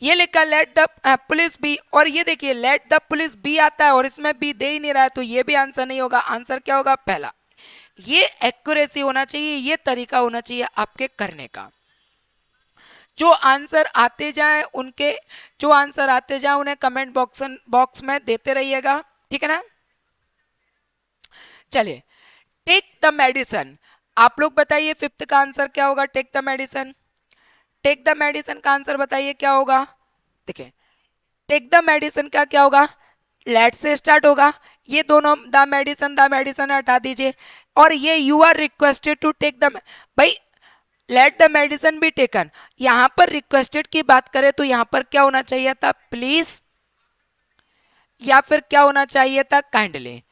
S1: ये लिखा लेट द पुलिस बी, और ये देखिए लेट द पुलिस बी आता है और इसमें बी दे ही नहीं रहा है, तो ये भी आंसर नहीं होगा। आंसर क्या होगा? पहला। ये एक्यूरेसी होना चाहिए, ये तरीका होना चाहिए आपके करने का। जो आंसर आते जाए उनके, जो आंसर आते जाए उन्हें कमेंट बॉक्स में देते रहिएगा, ठीक है ना। चलिए, टेक द मेडिसिन, आप लोग बताइए फिफ्थ का आंसर क्या होगा? Take the medicine, take the medicine का आंसर बताइए क्या होगा? देखिए, टेक द मेडिसिन का क्या होगा? लेट से स्टार्ट होगा, ये दोनों द मेडिसिन हटा दीजिए, और ये you are requested to take the, भाई let the medicine be taken, यहां पर रिक्वेस्टेड की बात करें तो यहां पर क्या होना चाहिए था? प्लीज, या फिर क्या होना चाहिए था? काइंडली।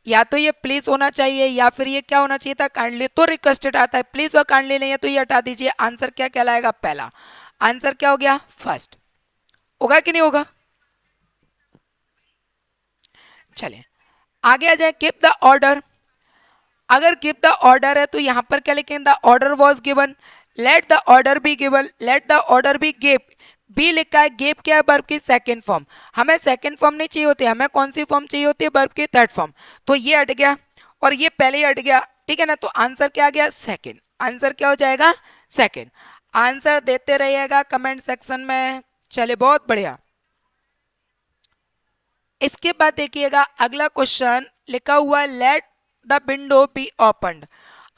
S1: या तो ये प्लीज होना चाहिए या फिर ये क्या होना चाहिए था? काइंडली। तो रिक्वेस्टेड आता है, प्लीज और काइंडली नहीं है, तो ये हटा दीजिए। आंसर क्या कहलाएगा? पहला। आंसर क्या हो गया? फर्स्ट। होगा कि नहीं होगा? चलिए आगे आ जाए। कीप द ऑर्डर, अगर गिव द ऑर्डर है तो यहां पर क्या लिखेंगे? The order was given. Let the order be given, let the order be give, be लिखा है, गिव क्या है? वर्ब की सेकंड फॉर्म। हमें सेकंड फॉर्म नहीं चाहिए होती, हमें कौन सी फॉर्म चाहिए होती है? वर्ब की थर्ड फॉर्म। तो ये हट गया और ये पहले ही हट गया, ठीक है ना। तो आंसर क्या आ गया? सेकंड। आंसर क्या हो जाएगा? सेकंड। आंसर देते रहिएगा कमेंट सेक्शन में। चले, बहुत बढ़िया। इसके बाद देखिएगा अगला क्वेश्चन लिखा हुआ है, let the window be open.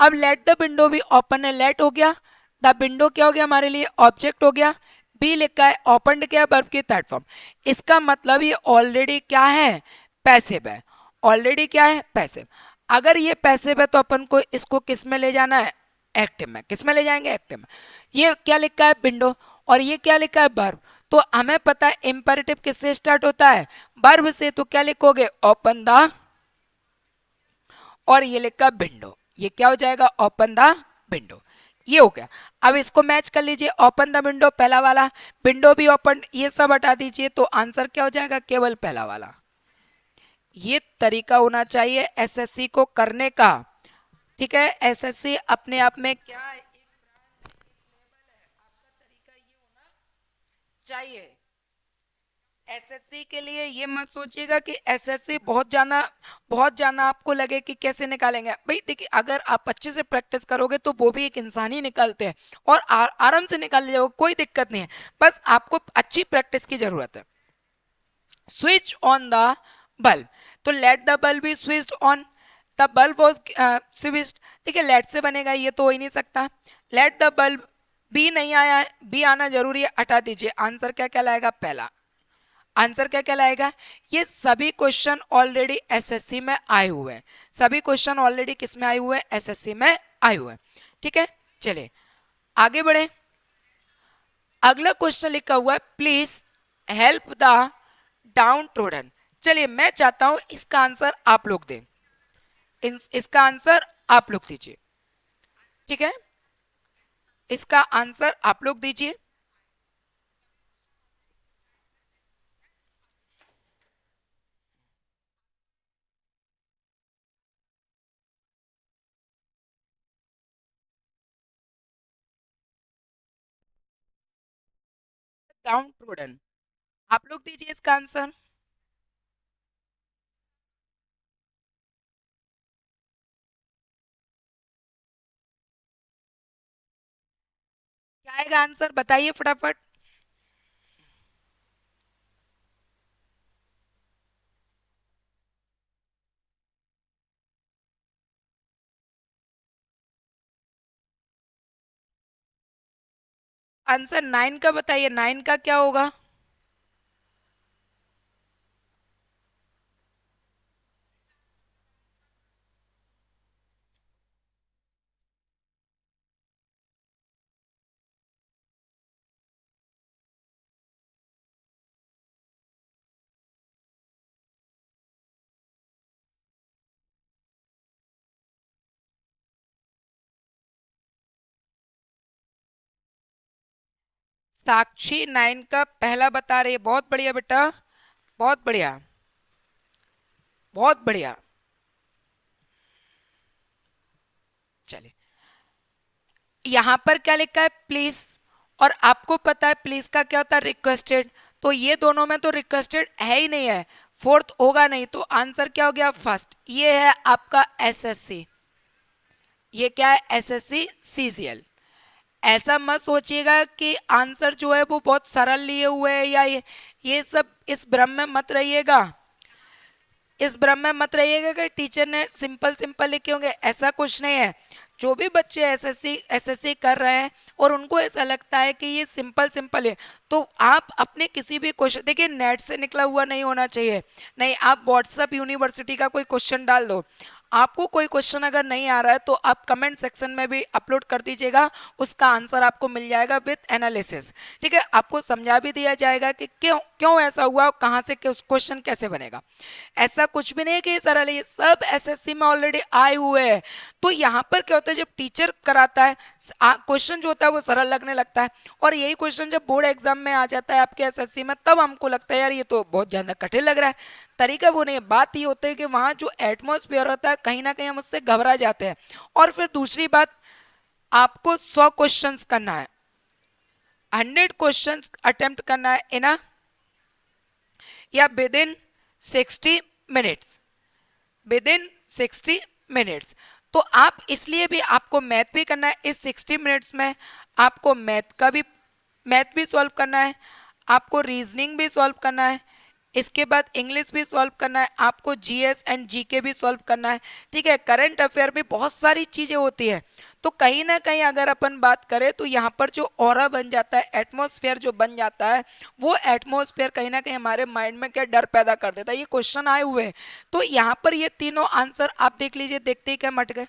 S1: अब let the window be open है, लेट हो गया, द विंडो क्या हो गया हमारे लिए? ऑब्जेक्ट हो गया, बी लिखा है, ओपन क्या है? वर्ब की थर्ड फॉर्म। इसका मतलब ये ऑलरेडी क्या है? पैसिव है। ऑलरेडी क्या है? पैसिव। अगर ये पैसिव है तो अपन को इसको किस में ले जाना है? एक्टिव में। किस में ले जाएंगे? एक्टिव में। ये क्या लिखा है? विंडो, और ये क्या लिखा है? वर्ब। तो हमें पता है इंपेरेटिव किससे स्टार्ट होता है? वर्ब से। तो क्या लिखोगे? ओपन द, और ये लिखा विंडो, ये क्या हो जाएगा? Open the window. ये हो गया। अब इसको मैच कर लीजिए, ओपन द विंडो पहला वाला, विंडो भी ओपन, ये सब हटा दीजिए, तो आंसर क्या हो जाएगा? केवल पहला वाला। ये तरीका होना चाहिए एसएससी को करने का, ठीक है। एसएससी अपने आप में क्या है? चाहिए एसएससी के लिए। ये मत सोचिएगा कि एसएससी बहुत जाना आपको लगे कि कैसे निकालेंगे। भाई देखिए, अगर आप अच्छे से प्रैक्टिस करोगे तो वो भी एक इंसान ही निकालते हैं, और आराम से निकाल जाओगे, कोई दिक्कत नहीं है। बस आपको अच्छी प्रैक्टिस की जरूरत है। स्विच ऑन द बल्ब, तो let the bulb B switched on, the bulb was switched. ठीक है, लेट से बनेगा, ये तो हो ही नहीं सकता। लेट द बल्ब, बी नहीं आया है, बी आना जरूरी है, हटा दीजिए। आंसर क्या कहलाएगा? पहला। आंसर क्या कहलाएगा? ये सभी क्वेश्चन ऑलरेडी एसएससी में आए हुए हैं, सभी क्वेश्चन ऑलरेडी किस में आए हुए हैं? एसएससी में आए हुए हैं, ठीक है। चलिए आगे बढ़े। अगला क्वेश्चन लिखा हुआ है, please help the down trodden. चलिए मैं चाहता हूं इसका आंसर आप लोग दें, इसका आंसर आप लोग दीजिए, ठीक है। इसका आंसर आप लोग दीजिए। डाउन ट्रोडन, आप लोग दीजिए इसका आंसर। क्या आएगा आंसर? बताइए फटाफट। आंसर 9 का बताइए, 9 का क्या होगा? साक्षी 9 का पहला बता रही है, बहुत बढ़िया बेटा, बहुत बढ़िया, बहुत बढ़िया। यहाँ पर क्या लिखा है, प्लीज, और आपको पता है प्लीज का क्या होता है, रिक्वेस्टेड, तो ये दोनों में तो रिक्वेस्टेड है ही नहीं है, फोर्थ होगा नहीं, तो आंसर क्या हो गया, फर्स्ट। ये है आपका एसएससी, ये क्या है, एसएससी सीजीएल। ऐसा मत सोचिएगा कि आंसर जो है वो बहुत सरल लिए हुए है, या ये सब इस भ्रम में मत रहिएगा, इस भ्रम में मत रहिएगा कि टीचर ने सिंपल सिंपल लिखे होंगे, ऐसा कुछ नहीं है। जो भी बच्चे एसएससी कर रहे हैं और उनको ऐसा लगता है कि ये सिंपल सिंपल है, तो आप अपने किसी भी क्वेश्चन, देखिए नेट से निकला हुआ नहीं होना चाहिए, नहीं आप व्हाट्सएप यूनिवर्सिटी का कोई क्वेश्चन डाल दो, आपको कोई क्वेश्चन अगर नहीं आ रहा है तो आप कमेंट सेक्शन में भी अपलोड कर दीजिएगा, उसका आंसर आपको मिल जाएगा विद एनालिसिस। ठीक है, आपको समझा भी दिया जाएगा कि क्यों क्यों ऐसा हुआ, कहाँ से क्वेश्चन कैसे बनेगा। ऐसा कुछ भी नहीं है कि ये सरल है, ये सब एसएससी में ऑलरेडी आए हुए हैं। तो यहाँ पर क्या होता है, जब टीचर कराता है क्वेश्चन जो होता है वो सरल लगने लगता है, और यही क्वेश्चन जब बोर्ड एग्जाम में आ जाता है आपके एसएससी में, तब हमको लगता है यार ये तो बहुत ज़्यादा कठिन लग रहा है। तरीका वो नहीं है, बात ये होती है कि वहाँ जो एटमोसफियर होता है कहीं ना कहीं हम उससे घबरा जाते हैं। और फिर दूसरी बात, आपको 100 क्वेश्चंस करना है, 100 क्वेश्चंस अटेम्प्ट करना है इन अ या with in 60 minutes, with in 60 minutes. तो आप इसलिए भी आपको मैथ भी करना है इस 60 मिनट्स में, आपको मैथ भी सॉल्व करना है, आपको रीजनिंग भी सॉल्व करना है, इसके बाद इंग्लिश भी सॉल्व करना है, आपको जीएस एंड जीके भी सॉल्व करना है। ठीक है, करंट अफेयर भी बहुत सारी चीज़ें होती है। तो कहीं ना कहीं अगर अपन बात करें तो यहाँ पर जो ऑरा बन जाता है, एटमॉस्फेयर जो बन जाता है, वो एटमॉस्फेयर कहीं ना कहीं हमारे माइंड में क्या डर पैदा कर देता है। ये क्वेश्चन आए हुए हैं, तो यहाँ पर ये तीनों आंसर आप देख लीजिए, देखते ही क्या मट गए,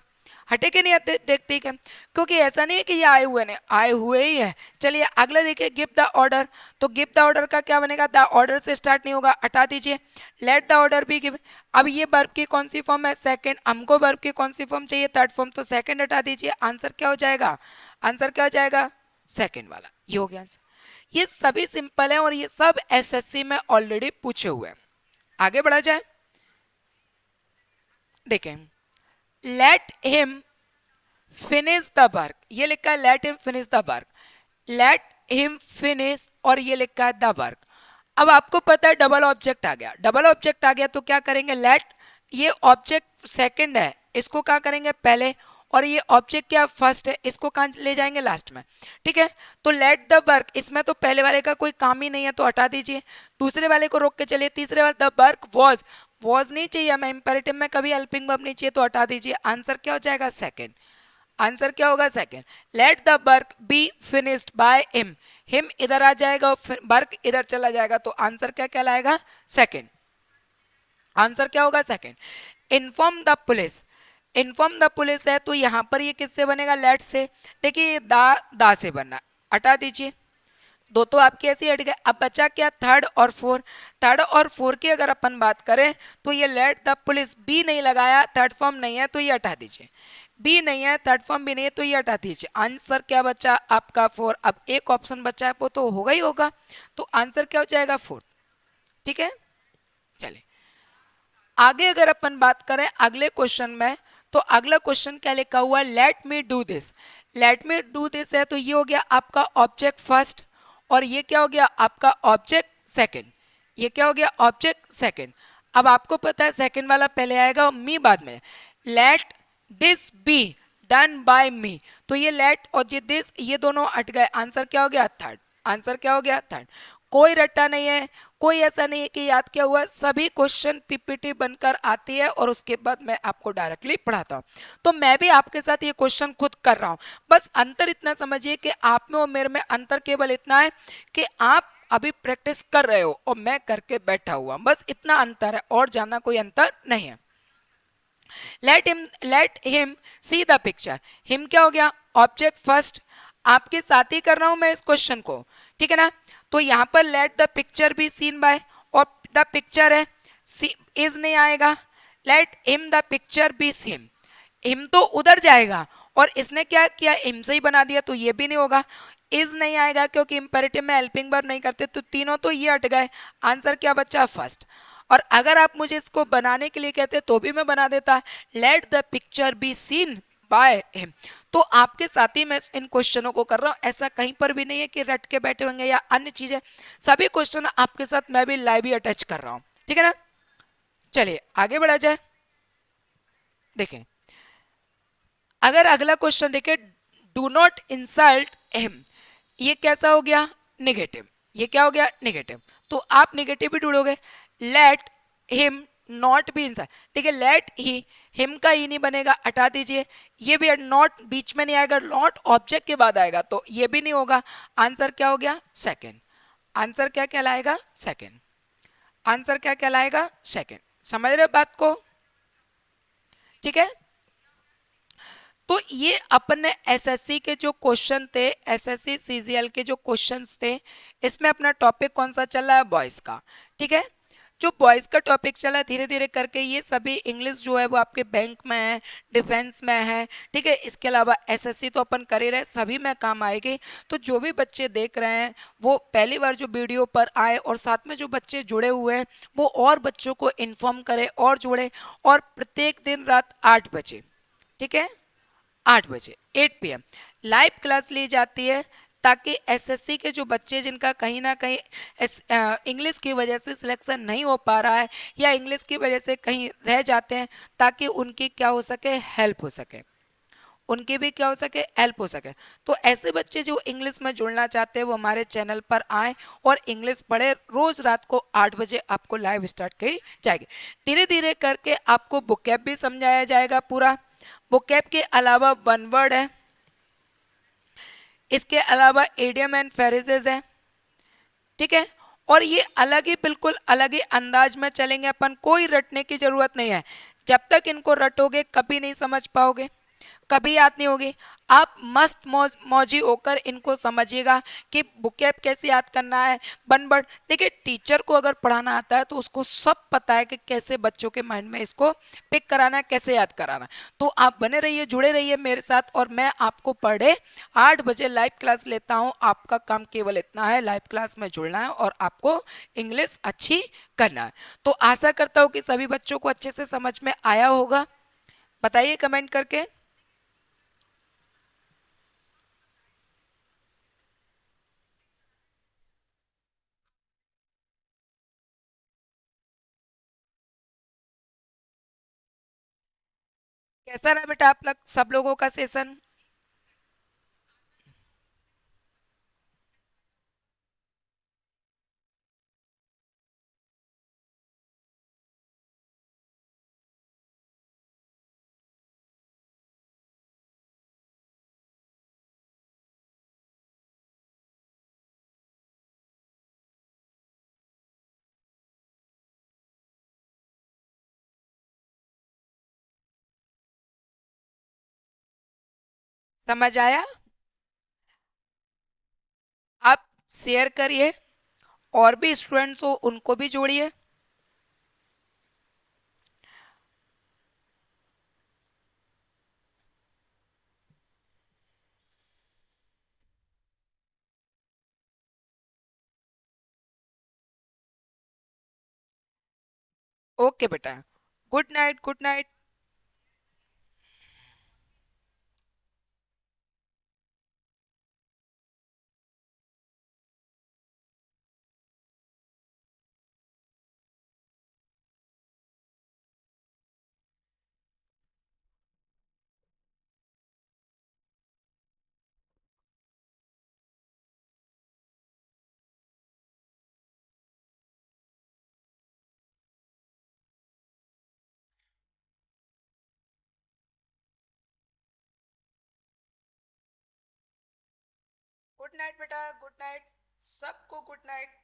S1: हटे के नहीं आते, देखते ही क्या, क्योंकि ऐसा नहीं है कि ये आए हुए नहीं, आए हुए ही है। चलिए अगला देखिए, गिव द ऑर्डर, तो गिव द ऑर्डर का क्या बनेगा, द ऑर्डर से स्टार्ट नहीं होगा, हटा दीजिए। Let the order be give, अब ये वर्ब की कौन सी फॉर्म है, सेकंड, हमको वर्ब की कौन सी फॉर्म चाहिए, थर्ड फॉर्म, तो सेकंड हटा दीजिए, आंसर क्या हो जाएगा, आंसर क्या हो जाएगा, सेकंड वाला, ये हो गया आंसर। ये सभी सिंपल है और ये सब एसएससी में ऑलरेडी पूछे हुए हैं। आगे बढ़ा जाए, देखें, let him finish the work, ये लिखा है let him finish the work, let him finish, और ये लिखा है द वर्क। अब आपको पता है डबल ऑब्जेक्ट आ गया, डबल ऑब्जेक्ट आ गया तो क्या करेंगे, लेट, ये ऑब्जेक्ट सेकंड है, इसको क्या करेंगे पहले, और ये ऑब्जेक्ट क्या फर्स्ट है, इसको कहाँ ले जाएंगे, लास्ट में। ठीक है, तो लेट द वर्क, इसमें तो पहले वाले का कोई काम ही नहीं है तो हटा दीजिए, दूसरे वाले को रोक के चलिए, तीसरे वाले द वर्क वॉज नहीं चाहिए हमें, इंपेरेटिव में कभी हेल्पिंग वर्ब नहीं चाहिए तो हटा दीजिए, आंसर क्या हो जाएगा, सेकंड, आंसर क्या होगा, second. Let the work be finished by him, him इधर आ जाएगा और वर्क इधर चला जाएगा, तो आंसर क्या कहलाएगा, सेकंड, आंसर क्या होगा, second. Inform the police, inform the police है तो यहां पर ये किससे बनेगा, लेट से, देखिए दा से बनना, हटा दीजिए, दो तो आपके ऐसे हट गए। अब बचा क्या, थर्ड और फोर, थर्ड और फोर की अगर अपन बात करें तो ये लेट द पुलिस, बी नहीं लगाया, थर्ड फॉर्म नहीं है तो ये हटा दीजिए, बी नहीं है, थर्ड फॉर्म भी नहीं है तो ये हटा दीजिए, आंसर क्या बचा आपका फोर। अब एक ऑप्शन बचा है वो तो होगा ही होगा, तो आंसर क्या हो जाएगा, फोर। ठीक है, चलिए आगे अगर अपन बात करें अगले क्वेश्चन में, तो अगला क्वेश्चन क्या लिखा हुआ है, let me do this, let me do this है तो ये हो गया आपका ऑब्जेक्ट फर्स्ट, और ये क्या हो गया आपका ऑब्जेक्ट सेकंड, ये क्या हो गया ऑब्जेक्ट सेकंड। अब आपको पता है सेकंड वाला पहले आएगा और मी बाद में, let this be done by me, तो ये लेट और ये दिस ये दोनों हट गए, आंसर क्या हो गया, थर्ड, आंसर क्या हो गया, थर्ड। कोई रट्टा नहीं है, कोई ऐसा नहीं है कि याद क्या हुआ, सभी क्वेश्चन पीपीटी बनकर आती है और उसके बाद मैं आपको डायरेक्टली पढ़ाता हूँ। तो मैं भी आपके साथ ये क्वेश्चन खुद कर रहा हूँ, बस अंतर इतना समझिए कि आप में और मेरे में अंतर केवल इतना है कि आप अभी प्रैक्टिस कर रहे हो और मैं करके बैठा हुआ, बस इतना अंतर है, और ज्यादा कोई अंतर नहीं है। Let him see the picture, him क्या हो गया ऑब्जेक्ट फर्स्ट, आपके साथ ही कर रहा हूं मैं इस क्वेश्चन को, ठीक है ना। तो यहां पर let the picture be seen by, और द पिक्चर है, इज नहीं आएगा, let him the picture be seen, him तो उधर जाएगा और इसने क्या किया, हिम से ही बना दिया तो ये भी नहीं होगा, इज नहीं आएगा क्योंकि इंपेरेटिव में हेल्पिंग वर्ब नहीं करते, तो तीनों तो ये हट गए, आंसर क्या बचा, फर्स्ट। और अगर आप मुझे इसको बनाने के लिए कहते तो भी मैं बना देता, late the picture be seen by him. तो आपके साथ ही मैं इन क्वेश्चनों को कर रहा हूं, ऐसा कहीं पर भी नहीं है कि रट के बैठे होंगे या अन्य चीजें। सभी क्वेश्चन आपके साथ मैं भी लाइव ही अटैच कर रहा हूं, ठीक है ना। चलिए आगे बढ़ा जाए। देखें, अगर अगला क्वेश्चन देखें, डू नॉट इंसल्ट हिम, ये कैसा हो गया, नेगेटिव। ये क्या हो गया, नेगेटिव। तो आप नेगेटिव भी ढूंढोगे। Let him not be insult, देखिए लेट ही, हिम का ही नहीं बनेगा, हटा दीजिए। ये भी नॉट बीच में नहीं आएगा, नॉट ऑब्जेक्ट के बाद आएगा, तो ये भी नहीं होगा। आंसर क्या हो गया, सेकंड। आंसर क्या कहलाएगा, सेकंड। आंसर क्या कहलाएगा, सेकंड। समझ रहे बात को, ठीक है। तो ये अपन ने एसएससी के जो क्वेश्चन थे, एसएससी सीजीएल के जो क्वेश्चंस थे, इसमें अपना टॉपिक कौन सा चल रहा है, बॉयज का, ठीक है। जो बॉयज का टॉपिक चला, धीरे धीरे करके ये सभी इंग्लिश जो है वो आपके बैंक में है, डिफेंस में है, ठीक है। इसके अलावा एसएससी तो अपन कर ही रहे, सभी में काम आएगी। तो जो भी बच्चे देख रहे हैं वो पहली बार जो वीडियो पर आए, और साथ में जो बच्चे जुड़े हुए हैं वो और बच्चों को इन्फॉर्म करें और जुड़े। और प्रत्येक दिन रात 8 बजे, ठीक है, 8 बजे 8 PM लाइव क्लास ली जाती है, ताकि एसएससी के जो बच्चे जिनका कहीं ना कहीं इंग्लिश की वजह से सिलेक्शन नहीं हो पा रहा है, या इंग्लिश की वजह से कहीं रह जाते हैं, ताकि उनकी क्या हो सके, हेल्प हो सके, उनकी भी क्या हो सके, हेल्प हो सके। तो ऐसे बच्चे जो इंग्लिश में जुड़ना चाहते हैं वो हमारे चैनल पर आए और इंग्लिश पढ़े। रोज रात को 8 बजे आपको लाइव स्टार्ट की जाएगी। धीरे धीरे करके आपको बुकैब भी समझाया जाएगा पूरा। बुकैब के अलावा वन वर्ड है, इसके अलावा एडियम एंड फ्रेजेस है, ठीक है। और ये अलग ही, बिल्कुल अलग ही अंदाज में चलेंगे अपन, कोई रटने की जरूरत नहीं है। जब तक इनको रटोगे कभी नहीं समझ पाओगे, कभी याद नहीं होगी। आप मस्त मौजी होकर इनको समझिएगा कि बुकेब कैसे याद करना है, बनबड़। देखिए टीचर को अगर पढ़ाना आता है तो उसको सब पता है कि कैसे बच्चों के माइंड में इसको पिक कराना है, कैसे याद कराना है। तो आप बने रहिए, जुड़े रहिए मेरे साथ, और मैं आपको पर डे 8 बजे लाइव क्लास लेता हूँ। आपका काम केवल इतना है, लाइव क्लास में जुड़ना है और आपको इंग्लिश अच्छी करना है। तो आशा करता हूँ कि सभी बच्चों को अच्छे से समझ में आया होगा। बताइए कमेंट करके। कैसा रहा बेटा आप लोग सब लोगों का सेशन। समझ आया। आप शेयर करिए, और भी स्टूडेंट्स हो उनको भी जोड़िए। ओके बेटा, good night, good night. Good night बेटा, गुड नाइट, सबको गुड नाइट।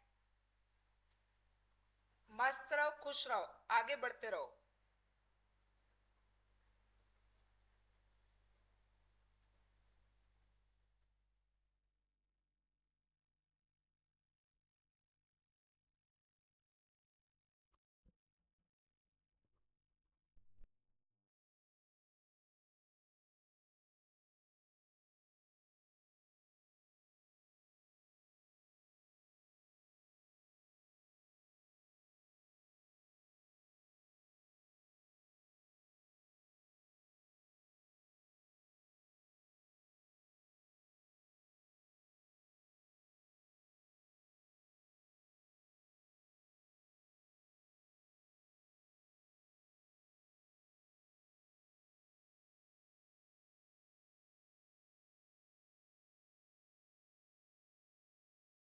S1: मस्त रहो, खुश रहो, आगे बढ़ते रहो।